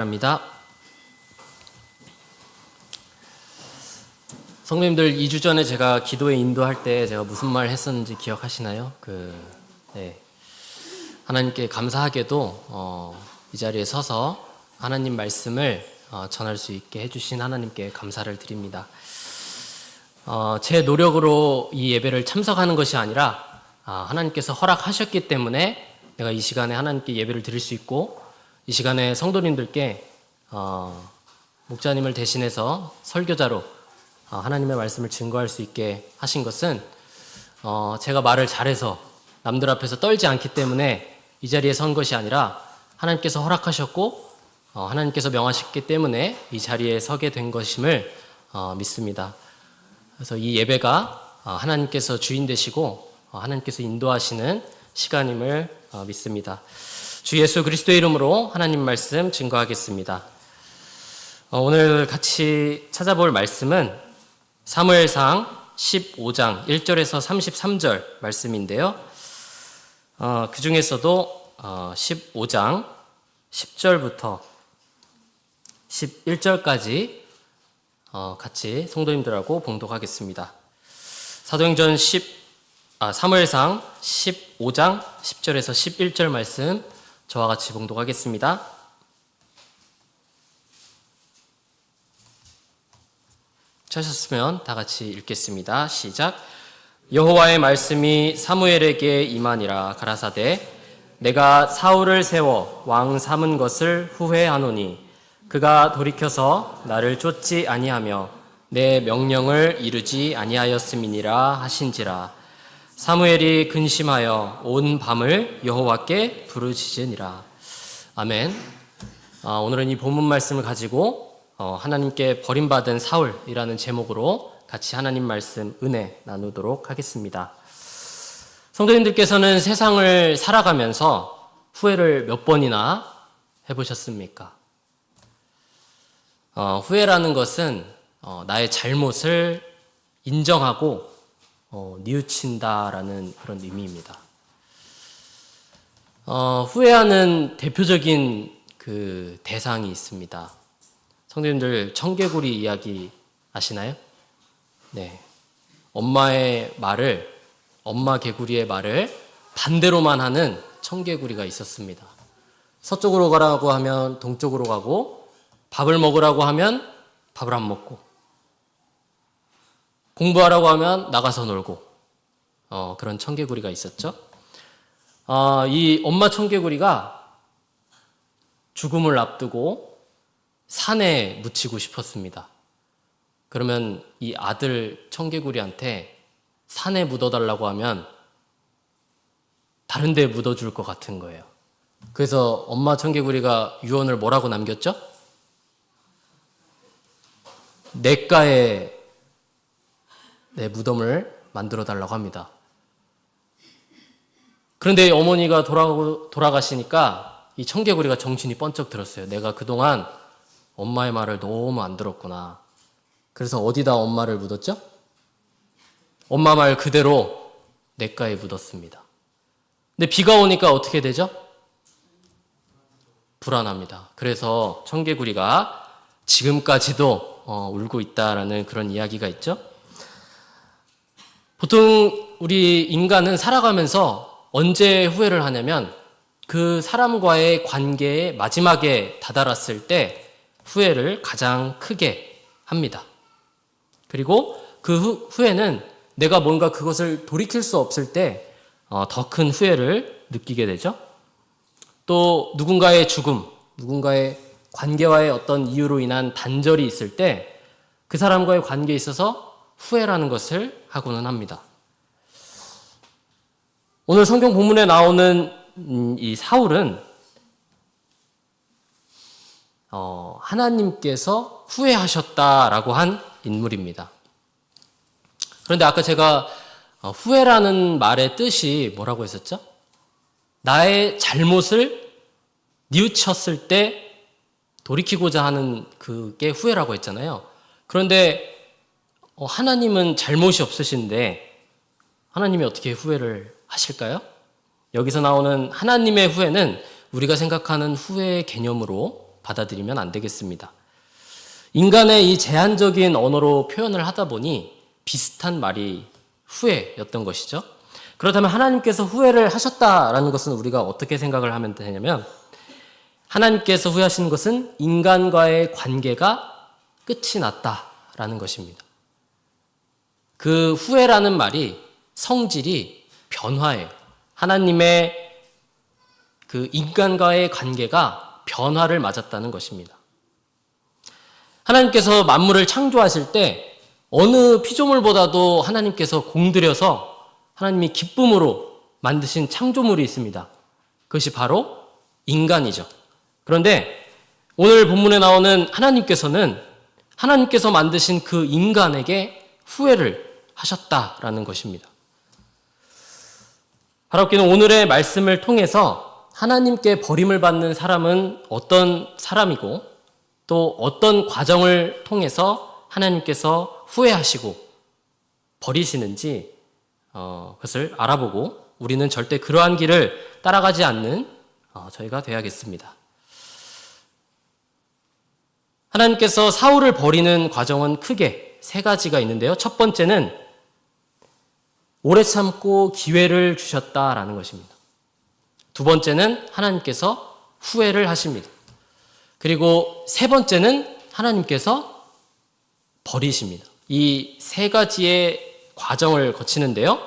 합니다. 성도님들 2주 전에 제가 기도에 인도할 때 제가 무슨 말 했었는지 기억하시나요? 하나님께 감사하게도 이 자리에 서서 하나님 말씀을 전할 수 있게 해주신 하나님께 감사를 드립니다. 제 노력으로 이 예배를 참석하는 것이 아니라 하나님께서 허락하셨기 때문에 내가 이 시간에 하나님께 예배를 드릴 수 있고, 이 시간에 성도님들께 목자님을 대신해서 설교자로 하나님의 말씀을 증거할 수 있게 하신 것은 제가 말을 잘해서 남들 앞에서 떨지 않기 때문에 이 자리에 선 것이 아니라 하나님께서 허락하셨고 하나님께서 명하셨기 때문에 이 자리에 서게 된 것임을 믿습니다. 그래서 이 예배가 하나님께서 주인 되시고 하나님께서 인도하시는 시간임을 믿습니다. 주 예수 그리스도의 이름으로 하나님 말씀 증거하겠습니다. 오늘 같이 찾아볼 말씀은 사무엘상 15장 1절에서 33절 말씀인데요. 그 중에서도 15장 10절부터 11절까지 같이 성도님들하고 봉독하겠습니다. 사도행전 사무엘상 15장 10절에서 11절 말씀 저와 같이 봉독하겠습니다. 찾으셨으면 다 같이 읽겠습니다. 시작. 여호와의 말씀이 사무엘에게 임하니라. 가라사대 내가 사울을 세워 왕 삼은 것을 후회하노니 그가 돌이켜서 나를 쫓지 아니하며 내 명령을 이루지 아니하였음이니라 하신지라. 사무엘이 근심하여 온 밤을 여호와께 부르짖으니라. 아멘. 오늘은 이 본문 말씀을 가지고 하나님께 버림받은 사울이라는 제목으로 같이 하나님 말씀 은혜 나누도록 하겠습니다. 성도님들께서는 세상을 살아가면서 후회를 몇 번이나 해보셨습니까? 후회라는 것은 나의 잘못을 인정하고 뉘우친다라는 그런 의미입니다. 후회하는 대표적인 그 대상이 있습니다. 성도님들 청개구리 이야기 아시나요? 네. 엄마 개구리의 말을 반대로만 하는 청개구리가 있었습니다. 서쪽으로 가라고 하면 동쪽으로 가고, 밥을 먹으라고 하면 밥을 안 먹고, 공부하라고 하면 나가서 놀고, 그런 청개구리가 있었죠. 이 엄마 청개구리가 죽음을 앞두고 산에 묻히고 싶었습니다. 그러면 이 아들 청개구리한테 산에 묻어달라고 하면 다른 데 묻어줄 것 같은 거예요. 그래서 엄마 청개구리가 유언을 뭐라고 남겼죠? 냇가에 내 무덤을 만들어 달라고 합니다. 그런데 어머니가 돌아가시니까 이 청개구리가 정신이 번쩍 들었어요. 내가 그동안 엄마의 말을 너무 안 들었구나. 그래서 어디다 엄마를 묻었죠? 엄마 말 그대로 냇가에 묻었습니다. 근데 비가 오니까 어떻게 되죠? 불안합니다. 그래서 청개구리가 지금까지도 울고 있다라는 그런 이야기가 있죠. 보통 우리 인간은 살아가면서 언제 후회를 하냐면 그 사람과의 관계의 마지막에 다다랐을 때 후회를 가장 크게 합니다. 그리고 그 후회는 내가 뭔가 그것을 돌이킬 수 없을 때 더 큰 후회를 느끼게 되죠. 또 누군가의 죽음, 누군가의 관계와의 어떤 이유로 인한 단절이 있을 때 그 사람과의 관계에 있어서 후회라는 것을 하고는 합니다. 오늘 성경 본문에 나오는 이 사울은 하나님께서 후회하셨다라고 한 인물입니다. 그런데 아까 제가 후회라는 말의 뜻이 뭐라고 했었죠? 나의 잘못을 뉘우쳤을 때 돌이키고자 하는 그게 후회라고 했잖아요. 그런데 하나님은 잘못이 없으신데 하나님이 어떻게 후회를 하실까요? 여기서 나오는 하나님의 후회는 우리가 생각하는 후회의 개념으로 받아들이면 안 되겠습니다. 인간의 이 제한적인 언어로 표현을 하다 보니 비슷한 말이 후회였던 것이죠. 그렇다면 하나님께서 후회를 하셨다라는 것은 우리가 어떻게 생각을 하면 되냐면, 하나님께서 후회하시는 것은 인간과의 관계가 끝이 났다라는 것입니다. 그 후회라는 말이 성질이 변화예요. 하나님의 그 인간과의 관계가 변화를 맞았다는 것입니다. 하나님께서 만물을 창조하실 때 어느 피조물보다도 하나님께서 공들여서 하나님이 기쁨으로 만드신 창조물이 있습니다. 그것이 바로 인간이죠. 그런데 오늘 본문에 나오는 하나님께서 만드신 그 인간에게 후회를 하셨다라는 것입니다. 바라옵기는 오늘의 말씀을 통해서 하나님께 버림을 받는 사람은 어떤 사람이고 또 어떤 과정을 통해서 하나님께서 후회하시고 버리시는지 그것을 알아보고 우리는 절대 그러한 길을 따라가지 않는 저희가 되어야겠습니다. 하나님께서 사울을 버리는 과정은 크게 세 가지가 있는데요. 첫 번째는 오래 참고 기회를 주셨다라는 것입니다. 두 번째는 하나님께서 후회를 하십니다. 그리고 세 번째는 하나님께서 버리십니다. 이 세 가지의 과정을 거치는데요.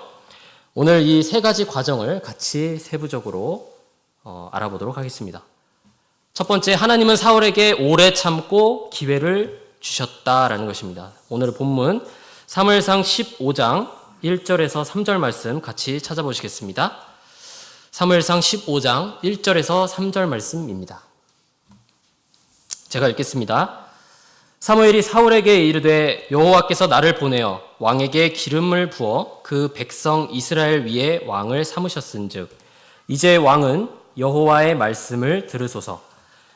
오늘 이 세 가지 과정을 같이 세부적으로 알아보도록 하겠습니다. 첫 번째, 하나님은 사울에게 오래 참고 기회를 주셨다라는 것입니다. 오늘 본문 사무엘상 15장 1절에서 3절 말씀 같이 찾아보시겠습니다. 사무엘상 15장 1절에서 3절 말씀입니다. 제가 읽겠습니다. 사무엘이 사울에게 이르되 여호와께서 나를 보내어 왕에게 기름을 부어 그 백성 이스라엘 위에 왕을 삼으셨은즉 이제 왕은 여호와의 말씀을 들으소서.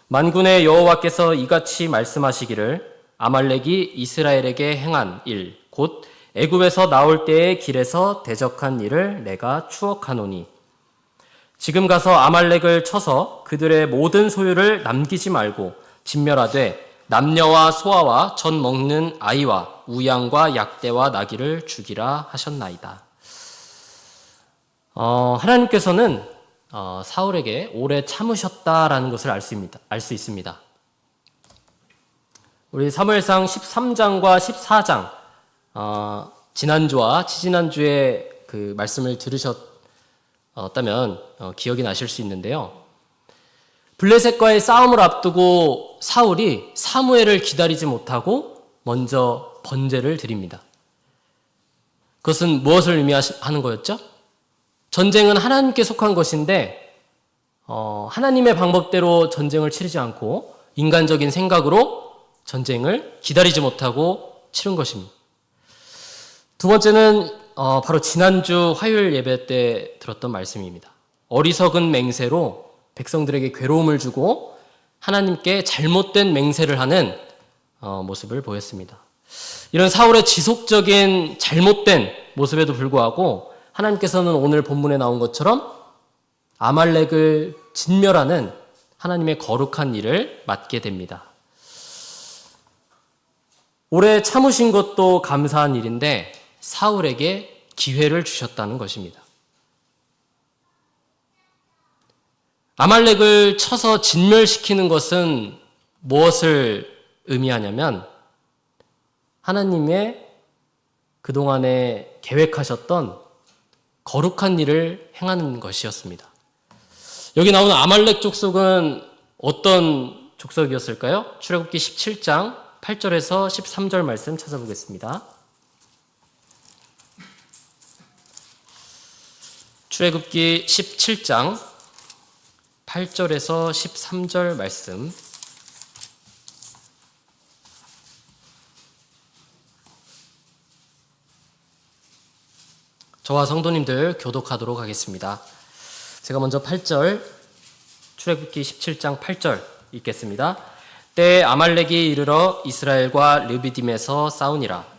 만군의 여호와께서 이같이 말씀하시기를 아말렉이 이스라엘에게 행한 일 곧 애굽에서 나올 때의 길에서 대적한 일을 내가 추억하노니 지금 가서 아말렉을 쳐서 그들의 모든 소유를 남기지 말고 진멸하되 남녀와 소아와 젖 먹는 아이와 우양과 약대와 나귀를 죽이라 하셨나이다. 하나님께서는 사울에게 오래 참으셨다라는 것을 알 수 있습니다. 우리 사무엘상 13장과 14장 지난주와 지지난주에 그 말씀을 들으셨다면 기억이 나실 수 있는데요. 블레셋과의 싸움을 앞두고 사울이 사무엘을 기다리지 못하고 먼저 번제를 드립니다. 그것은 무엇을 의미하는 거였죠? 전쟁은 하나님께 속한 것인데 하나님의 방법대로 전쟁을 치르지 않고 인간적인 생각으로 전쟁을 기다리지 못하고 치른 것입니다. 두 번째는 바로 지난주 화요일 예배 때 들었던 말씀입니다. 어리석은 맹세로 백성들에게 괴로움을 주고 하나님께 잘못된 맹세를 하는 모습을 보였습니다. 이런 사울의 지속적인 잘못된 모습에도 불구하고 하나님께서는 오늘 본문에 나온 것처럼 아말렉을 진멸하는 하나님의 거룩한 일을 맡게 됩니다. 오래 참으신 것도 감사한 일인데 사울에게 기회를 주셨다는 것입니다. 아말렉을 쳐서 진멸시키는 것은 무엇을 의미하냐면 하나님의 그동안에 계획하셨던 거룩한 일을 행하는 것이었습니다. 여기 나오는 아말렉 족속은 어떤 족속이었을까요? 출애굽기 17장 8절에서 13절 말씀 찾아보겠습니다. 출애굽기 17장 8절에서 13절 말씀. 저와 성도님들 교독하도록 하겠습니다. 제가 먼저 8절, 출애굽기 17장 8절 읽겠습니다. 때에 아말렉이 이르러 이스라엘과 르비딤에서 싸우니라.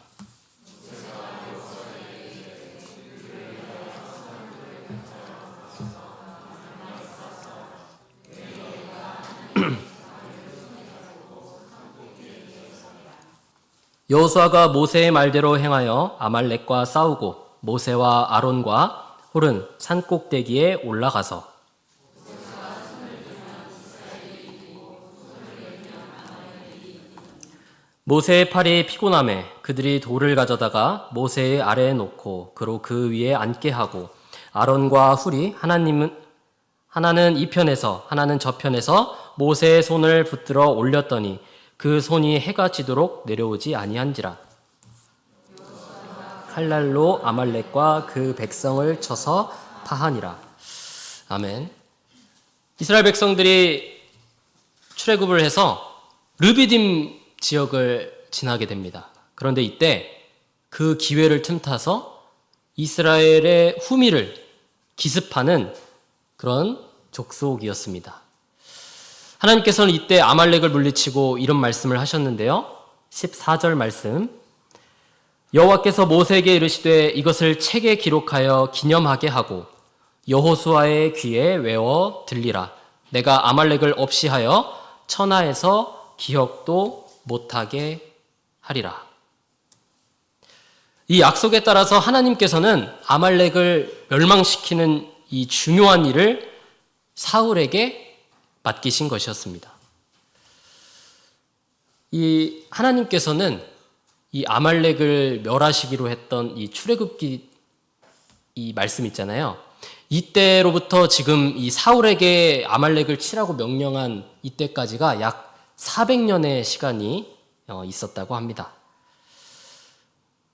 여호수아가 모세의 말대로 행하여 아말렉과 싸우고 모세와 아론과 홀은 산 꼭대기에 올라가서 모세의 팔이 피곤함에 그들이 돌을 가져다가 모세의 아래에 놓고 그로 그 위에 앉게 하고 아론과 훌이 하나는 이 편에서 하나는 저 편에서 모세의 손을 붙들어 올렸더니 그 손이 해가 지도록 내려오지 아니한지라. 칼날로 아말렉과 그 백성을 쳐서 파하니라. 아멘. 이스라엘 백성들이 출애굽을 해서 르비딤 지역을 지나게 됩니다. 그런데 이때 그 기회를 틈타서 이스라엘의 후미를 기습하는 그런 족속이었습니다. 하나님께서는 이때 아말렉을 물리치고 이런 말씀을 하셨는데요. 14절 말씀. 여호와께서 모세에게 이르시되 이것을 책에 기록하여 기념하게 하고 여호수아의 귀에 외워 들리라. 내가 아말렉을 없이 하여 천하에서 기억도 못하게 하리라. 이 약속에 따라서 하나님께서는 아말렉을 멸망시키는 이 중요한 일을 사울에게 맡기신 것이었습니다. 이 하나님께서는 이 아말렉을 멸하시기로 했던 이 출애굽기 이 말씀 있잖아요. 이때로부터 지금 이 사울에게 아말렉을 치라고 명령한 이때까지가 약 400년의 시간이 있었다고 합니다.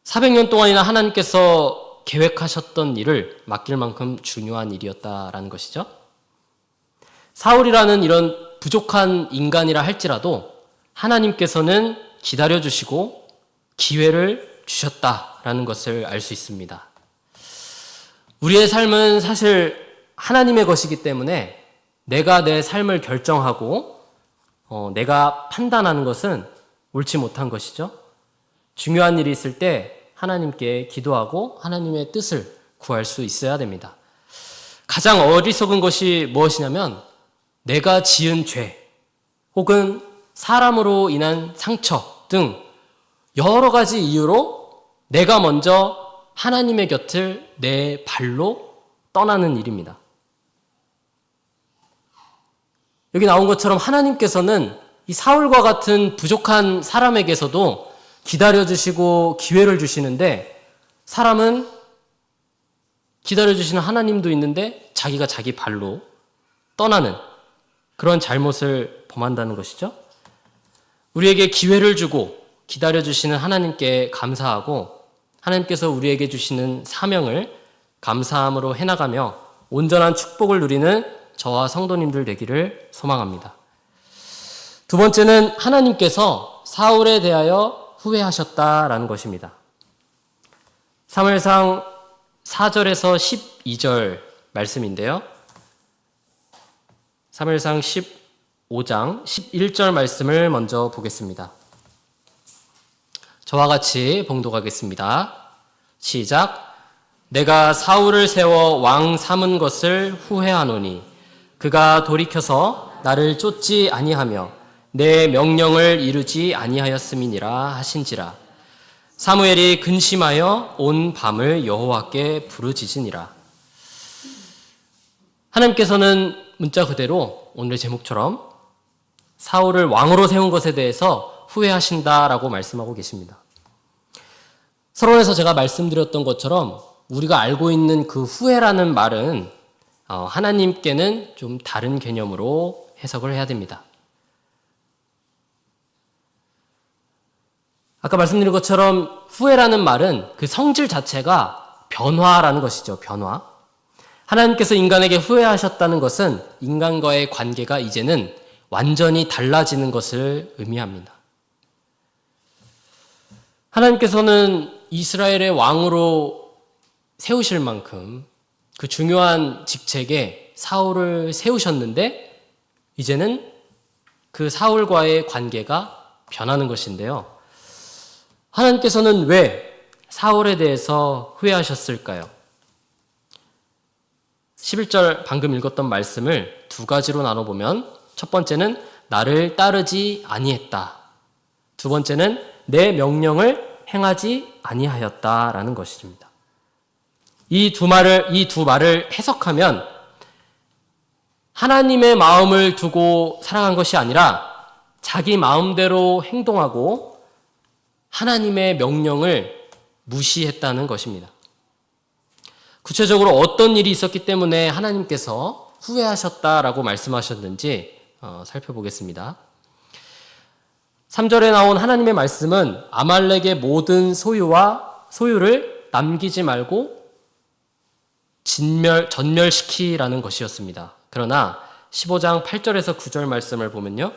400년 동안이나 하나님께서 계획하셨던 일을 맡길 만큼 중요한 일이었다라는 것이죠. 사울이라는 이런 부족한 인간이라 할지라도 하나님께서는 기다려주시고 기회를 주셨다라는 것을 알 수 있습니다. 우리의 삶은 사실 하나님의 것이기 때문에 내가 내 삶을 결정하고 내가 판단하는 것은 옳지 못한 것이죠. 중요한 일이 있을 때 하나님께 기도하고 하나님의 뜻을 구할 수 있어야 됩니다. 가장 어리석은 것이 무엇이냐면 내가 지은 죄 혹은 사람으로 인한 상처 등 여러 가지 이유로 내가 먼저 하나님의 곁을 내 발로 떠나는 일입니다. 여기 나온 것처럼 하나님께서는 이 사울과 같은 부족한 사람에게서도 기다려주시고 기회를 주시는데 사람은 기다려주시는 하나님도 있는데 자기가 자기 발로 떠나는 그런 잘못을 범한다는 것이죠. 우리에게 기회를 주고 기다려주시는 하나님께 감사하고 하나님께서 우리에게 주시는 사명을 감사함으로 해나가며 온전한 축복을 누리는 저와 성도님들 되기를 소망합니다. 두 번째는 하나님께서 사울에 대하여 후회하셨다라는 것입니다. 사무엘상 4절에서 12절 말씀인데요. 사무엘상 15장 11절 말씀을 먼저 보겠습니다. 저와 같이 봉독하겠습니다. 시작. 내가 사울을 세워 왕 삼은 것을 후회하노니 그가 돌이켜서 나를 쫓지 아니하며 내 명령을 이루지 아니하였음이니라 하신지라. 사무엘이 근심하여 온 밤을 여호와께 부르짖으니라. 하나님께서는 문자 그대로 오늘의 제목처럼 사울을 왕으로 세운 것에 대해서 후회하신다라고 말씀하고 계십니다. 서론에서 제가 말씀드렸던 것처럼 우리가 알고 있는 그 후회라는 말은 하나님께는 좀 다른 개념으로 해석을 해야 됩니다. 아까 말씀드린 것처럼 후회라는 말은 그 성질 자체가 변화라는 것이죠. 변화. 하나님께서 인간에게 후회하셨다는 것은 인간과의 관계가 이제는 완전히 달라지는 것을 의미합니다. 하나님께서는 이스라엘의 왕으로 세우실 만큼 그 중요한 직책에 사울을 세우셨는데 이제는 그 사울과의 관계가 변하는 것인데요. 하나님께서는 왜 사울에 대해서 후회하셨을까요? 11절 방금 읽었던 말씀을 두 가지로 나눠보면 첫 번째는 나를 따르지 아니했다. 두 번째는 내 명령을 행하지 아니하였다라는 것입니다. 이 두 말을 해석하면 하나님의 마음을 두고 살아간 것이 아니라 자기 마음대로 행동하고 하나님의 명령을 무시했다는 것입니다. 구체적으로 어떤 일이 있었기 때문에 하나님께서 후회하셨다라고 말씀하셨는지 살펴보겠습니다. 3절에 나온 하나님의 말씀은 아말렉의 모든 소유를 남기지 말고 전멸시키라는 것이었습니다. 그러나 15장 8절에서 9절 말씀을 보면요.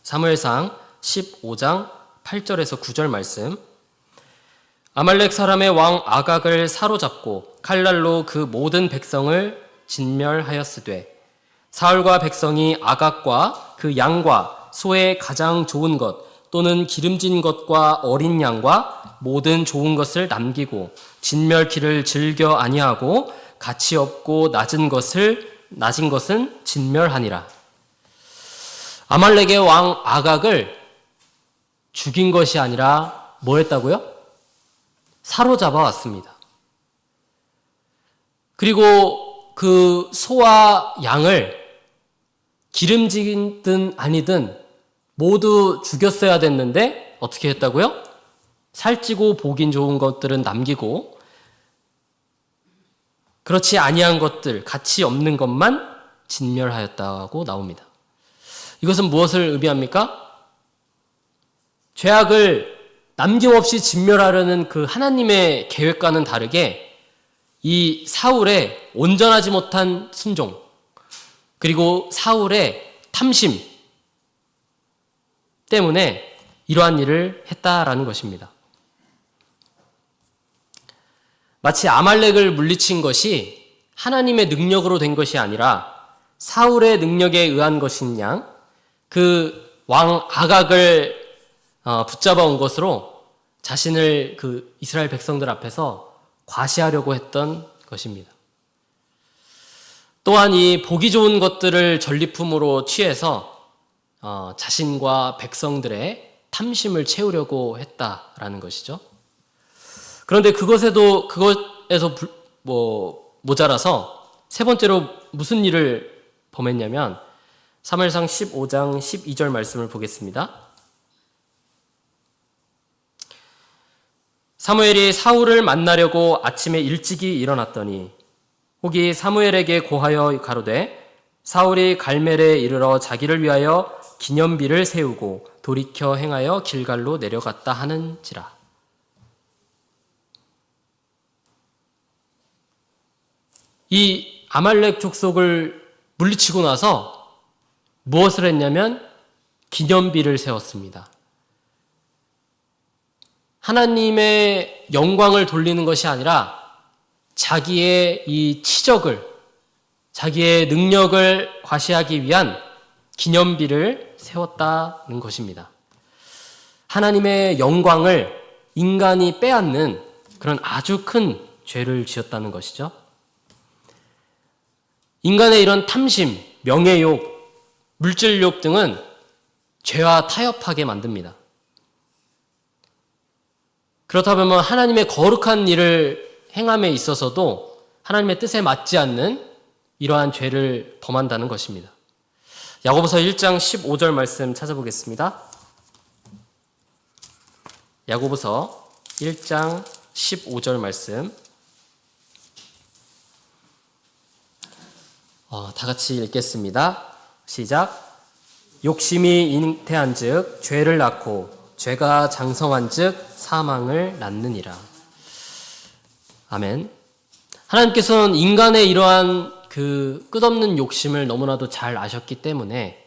사무엘상 15장 8절에서 9절 말씀. 아말렉 사람의 왕 아각을 사로잡고 칼날로 그 모든 백성을 진멸하였으되 사울과 백성이 아각과 그 양과 소의 가장 좋은 것 또는 기름진 것과 어린 양과 모든 좋은 것을 남기고 진멸키를 즐겨 아니하고 가치 없고 낮은 것은 진멸하니라. 아말렉의 왕 아각을 죽인 것이 아니라 뭐 했다고요? 사로잡아 왔습니다. 그리고 그 소와 양을 기름지든 아니든 모두 죽였어야 됐는데 어떻게 했다고요? 살찌고 보긴 좋은 것들은 남기고 그렇지 아니한 것들, 가치 없는 것만 진멸하였다고 나옵니다. 이것은 무엇을 의미합니까? 죄악을 남김없이 진멸하려는 그 하나님의 계획과는 다르게 이 사울의 온전하지 못한 순종, 그리고 사울의 탐심 때문에 이러한 일을 했다라는 것입니다. 마치 아말렉을 물리친 것이 하나님의 능력으로 된 것이 아니라 사울의 능력에 의한 것인 양 그 왕 아각을 붙잡아 온 것으로 자신을 그 이스라엘 백성들 앞에서 과시하려고 했던 것입니다. 또한 이 보기 좋은 것들을 전리품으로 취해서 자신과 백성들의 탐심을 채우려고 했다라는 것이죠. 그런데 그것에서 모자라서 세 번째로 무슨 일을 범했냐면 사무엘상 15장 12절 말씀을 보겠습니다. 사무엘이 사울을 만나려고 아침에 일찍이 일어났더니 혹이 사무엘에게 고하여 가로되 사울이 갈멜에 이르러 자기를 위하여 기념비를 세우고 돌이켜 행하여 길갈로 내려갔다 하는지라. 이 아말렉 족속을 물리치고 나서 무엇을 했냐면 기념비를 세웠습니다. 하나님의 영광을 돌리는 것이 아니라 자기의 이 치적을, 자기의 능력을 과시하기 위한 기념비를 세웠다는 것입니다. 하나님의 영광을 인간이 빼앗는 그런 아주 큰 죄를 지었다는 것이죠. 인간의 이런 탐심, 명예욕, 물질욕 등은 죄와 타협하게 만듭니다. 그렇다면 하나님의 거룩한 일을 행함에 있어서도 하나님의 뜻에 맞지 않는 이러한 죄를 범한다는 것입니다. 야고보서 1장 15절 말씀 찾아보겠습니다. 야고보서 1장 15절 말씀 다 같이 읽겠습니다. 시작. 욕심이 잉태한 즉 죄를 낳고 죄가 장성한 즉 사망을 낳느니라. 아멘. 하나님께서는 인간의 이러한 그 끝없는 욕심을 너무나도 잘 아셨기 때문에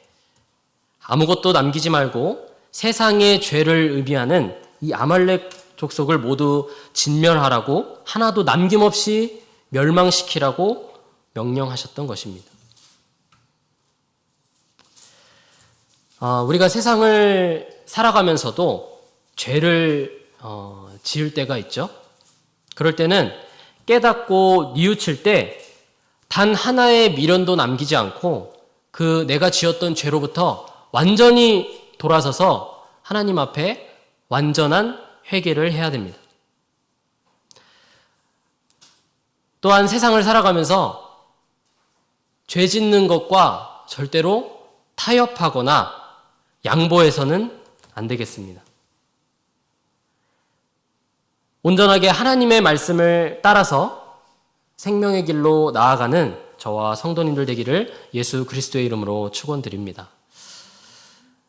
아무것도 남기지 말고 세상의 죄를 의미하는 이 아말렉 족속을 모두 진멸하라고 하나도 남김없이 멸망시키라고 명령하셨던 것입니다. 우리가 세상을 살아가면서도 죄를 지을 때가 있죠. 그럴 때는 깨닫고 뉘우칠 때 단 하나의 미련도 남기지 않고 그 내가 지었던 죄로부터 완전히 돌아서서 하나님 앞에 완전한 회개를 해야 됩니다. 또한 세상을 살아가면서 죄 짓는 것과 절대로 타협하거나 양보해서는 안 되겠습니다. 온전하게 하나님의 말씀을 따라서 생명의 길로 나아가는 저와 성도님들 되기를 예수 그리스도의 이름으로 축원드립니다.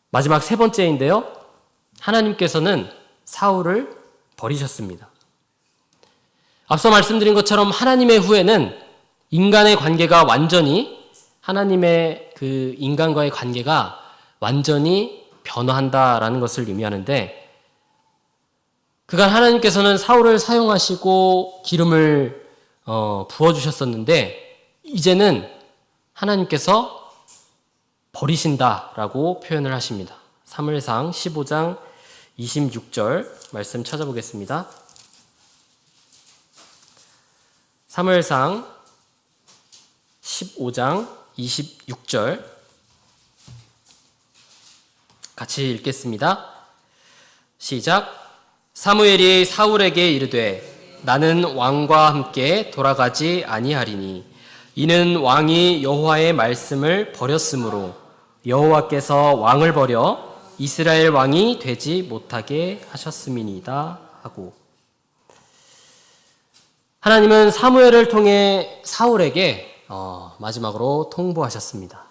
마지막 세 번째인데요. 하나님께서는 사울을 버리셨습니다. 앞서 말씀드린 것처럼 하나님의 후에는 인간의 관계가 완전히 하나님의 그 인간과의 관계가 완전히 변화한다라는 것을 의미하는데 그간 하나님께서는 사울을 사용하시고 기름을 부어주셨었는데 이제는 하나님께서 버리신다라고 표현을 하십니다. 사무엘상 15장 26절 말씀 찾아보겠습니다. 사무엘상 15장 26절 같이 읽겠습니다. 시작. 사무엘이 사울에게 이르되 나는 왕과 함께 돌아가지 아니하리니 이는 왕이 여호와의 말씀을 버렸으므로 여호와께서 왕을 버려 이스라엘 왕이 되지 못하게 하셨음이니이다 하고 하나님은 사무엘을 통해 사울에게 마지막으로 통보하셨습니다.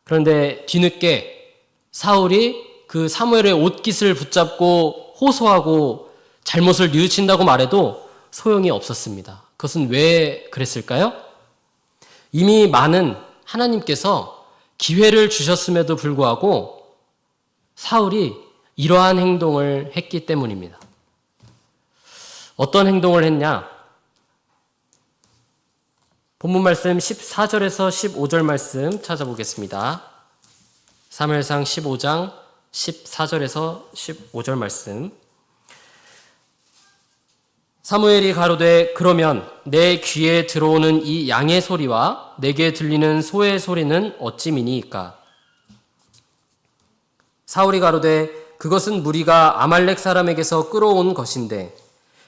그런데 뒤늦게 사울이 그 사무엘의 옷깃을 붙잡고 호소하고 잘못을 뉘우친다고 말해도 소용이 없었습니다. 그것은 왜 그랬을까요? 이미 많은 하나님께서 기회를 주셨음에도 불구하고 사울이 이러한 행동을 했기 때문입니다. 어떤 행동을 했냐? 본문 말씀 14절에서 15절 말씀 찾아보겠습니다. 사무엘상 15장 14절에서 15절 말씀. 사무엘이 가로되 그러면 내 귀에 들어오는 이 양의 소리와 내게 들리는 소의 소리는 어찌미니이까? 사울이 가로되 그것은 무리가 아말렉 사람에게서 끌어온 것인데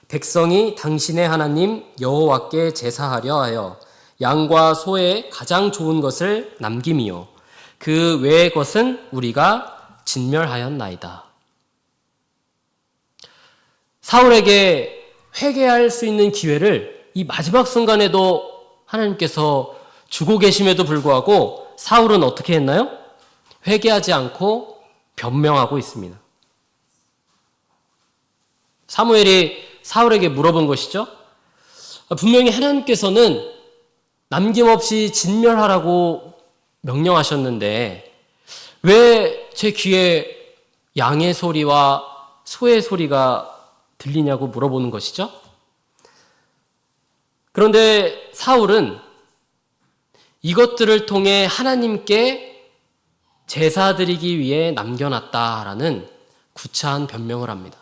백성이 당신의 하나님 여호와께 제사하려 하여 양과 소의 가장 좋은 것을 남김이요 그 외의 것은 우리가 진멸하였나이다. 사울에게 회개할 수 있는 기회를 이 마지막 순간에도 하나님께서 주고 계심에도 불구하고 사울은 어떻게 했나요? 회개하지 않고 변명하고 있습니다. 사무엘이 사울에게 물어본 것이죠. 분명히 하나님께서는 남김없이 진멸하라고 명령하셨는데 왜 제 귀에 양의 소리와 소의 소리가 들리냐고 물어보는 것이죠. 그런데 사울은 이것들을 통해 하나님께 제사 드리기 위해 남겨놨다라는 구차한 변명을 합니다.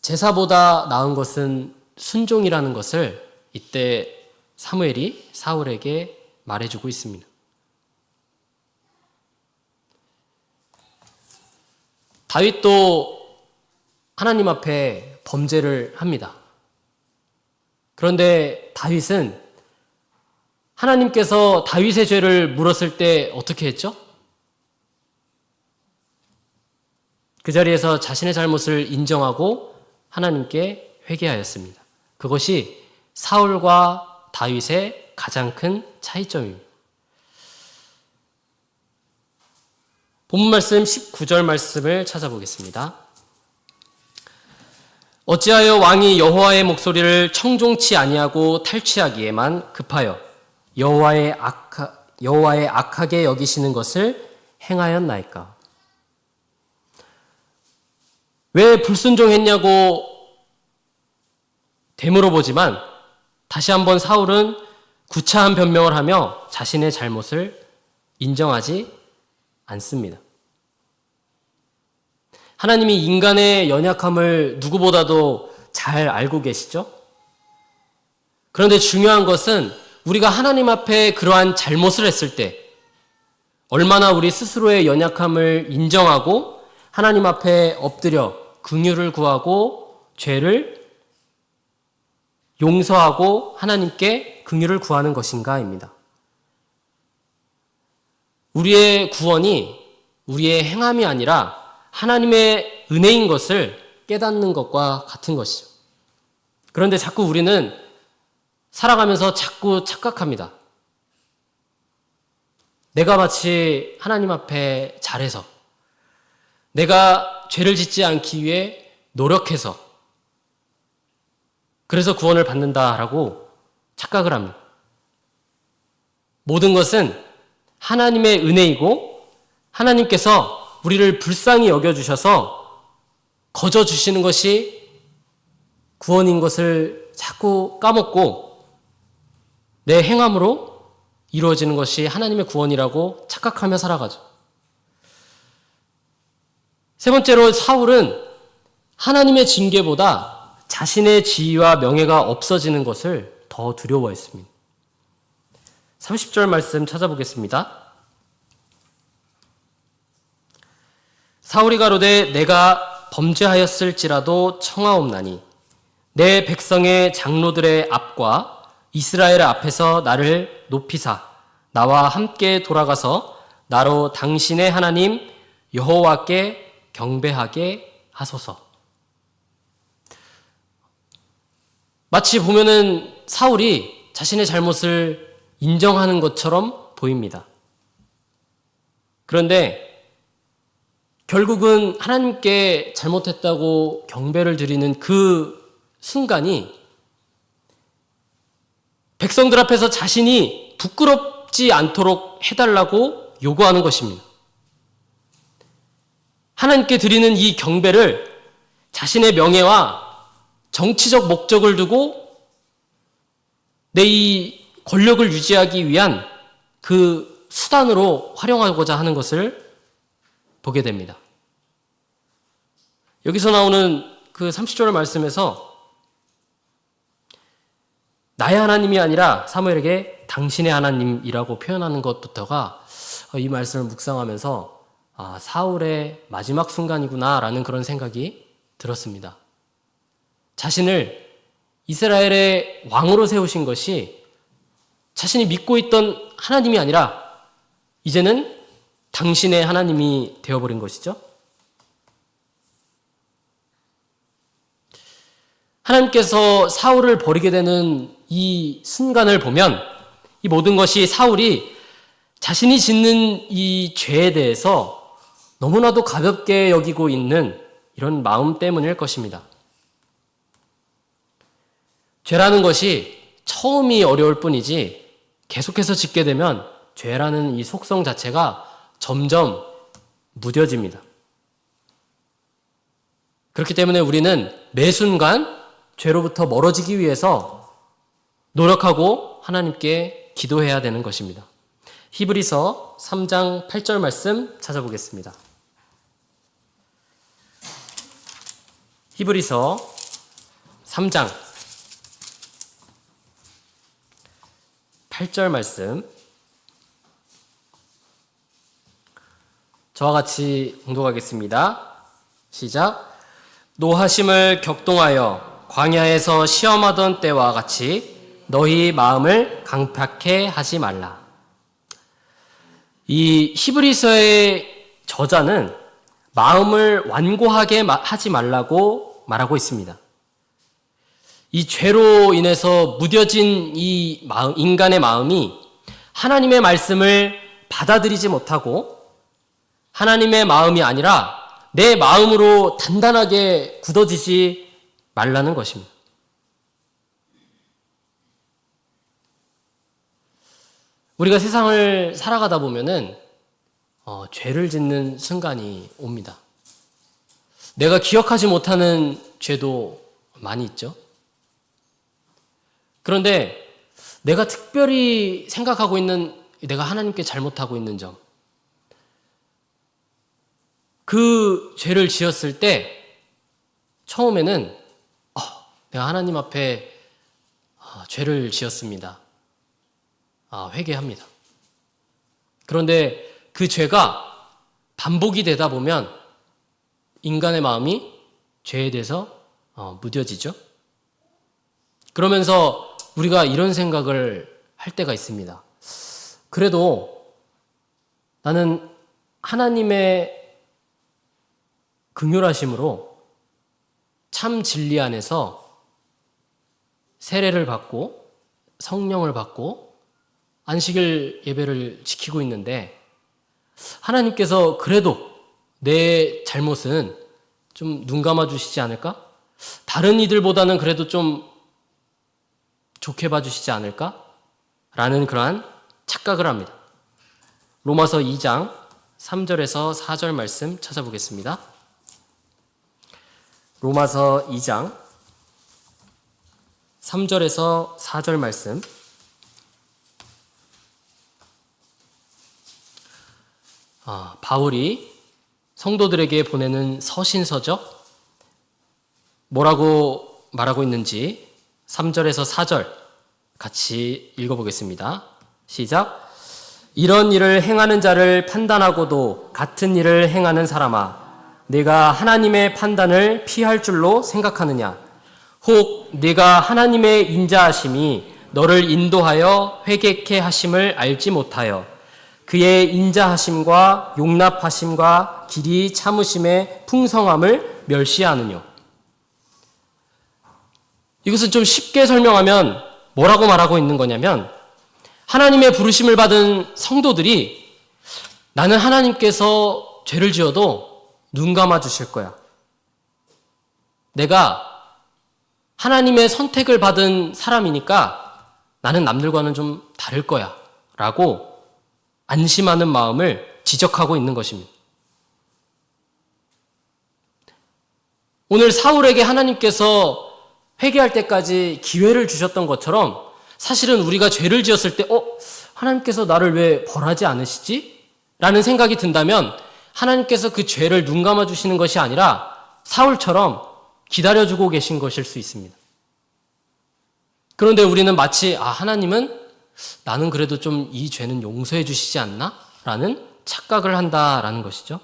제사보다 나은 것은 순종이라는 것을 이때 사무엘이 사울에게 말해주고 있습니다. 다윗도 하나님 앞에 범죄를 합니다. 그런데 다윗은 하나님께서 다윗의 죄를 물었을 때 어떻게 했죠? 그 자리에서 자신의 잘못을 인정하고 하나님께 회개하였습니다. 그것이 사울과 다윗의 가장 큰 차이점입니다. 본문 말씀 19절 말씀을 찾아보겠습니다. 어찌하여 왕이 여호와의 목소리를 청종치 아니하고 탈취하기에만 급하여 여호와의 악하게 여기시는 것을 행하였나이까? 왜 불순종했냐고 되물어보지만 다시 한번 사울은 구차한 변명을 하며 자신의 잘못을 인정하지 않습니다. 하나님이 인간의 연약함을 누구보다도 잘 알고 계시죠? 그런데 중요한 것은 우리가 하나님 앞에 그러한 잘못을 했을 때 얼마나 우리 스스로의 연약함을 인정하고 하나님 앞에 엎드려 긍휼을 구하고 죄를 용서하고 하나님께 긍휼을 구하는 것인가입니다. 우리의 구원이 우리의 행함이 아니라 하나님의 은혜인 것을 깨닫는 것과 같은 것이죠. 그런데 자꾸 우리는 살아가면서 자꾸 착각합니다. 내가 마치 하나님 앞에 잘해서, 내가 죄를 짓지 않기 위해 노력해서, 그래서 구원을 받는다라고 착각을 합니다. 모든 것은 하나님의 은혜이고 하나님께서 우리를 불쌍히 여겨주셔서 거저주시는 것이 구원인 것을 자꾸 까먹고 내 행함으로 이루어지는 것이 하나님의 구원이라고 착각하며 살아가죠. 세 번째로 사울은 하나님의 징계보다 자신의 지위와 명예가 없어지는 것을 더 두려워했습니다. 30절 말씀 찾아보겠습니다. 사울이 가로되 내가 범죄하였을지라도 청하옵나니 내 백성의 장로들의 앞과 이스라엘 앞에서 나를 높이사 나와 함께 돌아가서 나로 당신의 하나님 여호와께 경배하게 하소서. 마치 보면은 사울이 자신의 잘못을 인정하는 것처럼 보입니다. 그런데 결국은 하나님께 잘못했다고 경배를 드리는 그 순간이 백성들 앞에서 자신이 부끄럽지 않도록 해달라고 요구하는 것입니다. 하나님께 드리는 이 경배를 자신의 명예와 정치적 목적을 두고 내 이 권력을 유지하기 위한 그 수단으로 활용하고자 하는 것을 보게 됩니다. 여기서 나오는 그 30절 말씀에서 나의 하나님이 아니라 사무엘에게 당신의 하나님이라고 표현하는 것부터가 이 말씀을 묵상하면서 사울의 마지막 순간이구나라는 그런 생각이 들었습니다. 자신을 이스라엘의 왕으로 세우신 것이 자신이 믿고 있던 하나님이 아니라 이제는 당신의 하나님이 되어버린 것이죠. 하나님께서 사울을 버리게 되는 이 순간을 보면 이 모든 것이 사울이 자신이 짓는 이 죄에 대해서 너무나도 가볍게 여기고 있는 이런 마음 때문일 것입니다. 죄라는 것이 처음이 어려울 뿐이지 계속해서 짓게 되면 죄라는 이 속성 자체가 점점 무뎌집니다. 그렇기 때문에 우리는 매 순간 죄로부터 멀어지기 위해서 노력하고 하나님께 기도해야 되는 것입니다. 히브리서 3장 8절 말씀 찾아보겠습니다. 히브리서 3장 8절 말씀 저와 같이 공독하겠습니다. 시작. 노하심을 격동하여 광야에서 시험하던 때와 같이 너희 마음을 강팍해 하지 말라. 이 히브리서의 저자는 마음을 완고하게 하지 말라고 말하고 있습니다. 이 죄로 인해서 무뎌진 이 마음, 인간의 마음이 하나님의 말씀을 받아들이지 못하고 하나님의 마음이 아니라 내 마음으로 단단하게 굳어지지 말라는 것입니다. 우리가 세상을 살아가다 보면은 죄를 짓는 순간이 옵니다. 내가 기억하지 못하는 죄도 많이 있죠. 그런데 내가 특별히 생각하고 있는 내가 하나님께 잘못하고 있는 점, 그 죄를 지었을 때 처음에는 내가 하나님 앞에 죄를 지었습니다. 회개합니다. 그런데 그 죄가 반복이 되다 보면 인간의 마음이 죄에 대해서 무뎌지죠. 그러면서 우리가 이런 생각을 할 때가 있습니다. 그래도 나는 하나님의 긍휼하심으로 참 진리 안에서 세례를 받고 성령을 받고 안식일 예배를 지키고 있는데 하나님께서 그래도 내 잘못은 좀 눈 감아 주시지 않을까? 다른 이들보다는 그래도 좀 좋게 봐주시지 않을까? 라는 그러한 착각을 합니다. 로마서 2장 3절에서 4절 말씀 찾아보겠습니다. 로마서 2장 3절에서 4절 말씀. 바울이 성도들에게 보내는 서신서죠. 뭐라고 말하고 있는지 3절에서 4절 같이 읽어보겠습니다. 시작. 이런 일을 행하는 자를 판단하고도 같은 일을 행하는 사람아, 네가 하나님의 판단을 피할 줄로 생각하느냐? 혹 네가 하나님의 인자하심이 너를 인도하여 회개케 하심을 알지 못하여 그의 인자하심과 용납하심과 길이 참으심의 풍성함을 멸시하느뇨? 이것은 좀 쉽게 설명하면 뭐라고 말하고 있는 거냐면 하나님의 부르심을 받은 성도들이 나는 하나님께서 죄를 지어도 눈 감아 주실 거야. 내가 하나님의 선택을 받은 사람이니까 나는 남들과는 좀 다를 거야 라고 안심하는 마음을 지적하고 있는 것입니다. 오늘 사울에게 하나님께서 회개할 때까지 기회를 주셨던 것처럼 사실은 우리가 죄를 지었을 때 하나님께서 나를 왜 벌하지 않으시지? 라는 생각이 든다면 하나님께서 그 죄를 눈 감아 주시는 것이 아니라 사울처럼 기다려주고 계신 것일 수 있습니다. 그런데 우리는 마치 하나님은 나는 그래도 좀 이 죄는 용서해 주시지 않나? 라는 착각을 한다라는 것이죠.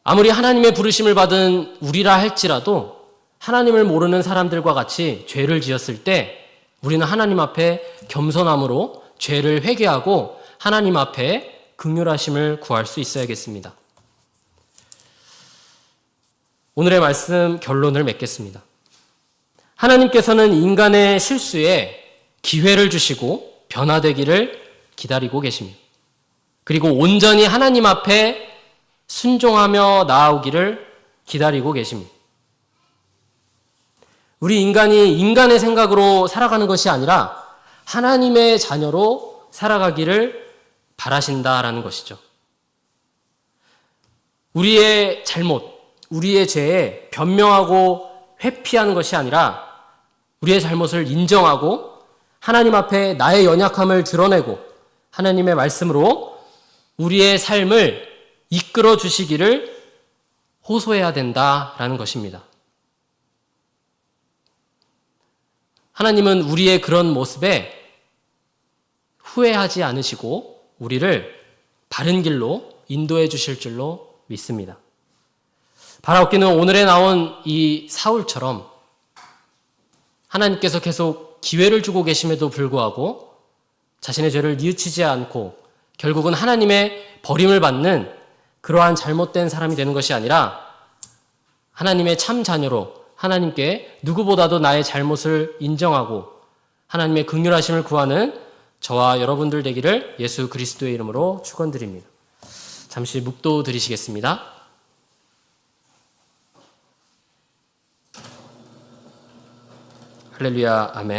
아무리 하나님의 부르심을 받은 우리라 할지라도 하나님을 모르는 사람들과 같이 죄를 지었을 때 우리는 하나님 앞에 겸손함으로 죄를 회개하고 하나님 앞에 긍휼하심을 구할 수 있어야겠습니다. 오늘의 말씀 결론을 맺겠습니다. 하나님께서는 인간의 실수에 기회를 주시고 변화되기를 기다리고 계십니다. 그리고 온전히 하나님 앞에 순종하며 나아오기를 기다리고 계십니다. 우리 인간이 인간의 생각으로 살아가는 것이 아니라 하나님의 자녀로 살아가기를 바라신다라는 것이죠. 우리의 잘못, 우리의 죄에 변명하고 회피하는 것이 아니라 우리의 잘못을 인정하고 하나님 앞에 나의 연약함을 드러내고 하나님의 말씀으로 우리의 삶을 이끌어 주시기를 호소해야 된다라는 것입니다. 하나님은 우리의 그런 모습에 후회하지 않으시고 우리를 바른 길로 인도해 주실 줄로 믿습니다. 바라옵기는 오늘에 나온 이 사울처럼 하나님께서 계속 기회를 주고 계심에도 불구하고 자신의 죄를 뉘우치지 않고 결국은 하나님의 버림을 받는 그러한 잘못된 사람이 되는 것이 아니라 하나님의 참 자녀로 하나님께 누구보다도 나의 잘못을 인정하고 하나님의 긍휼하심을 구하는 저와 여러분들 되기를 예수 그리스도의 이름으로 축원드립니다. 잠시 묵도 드리시겠습니다. 할렐루야, 아멘.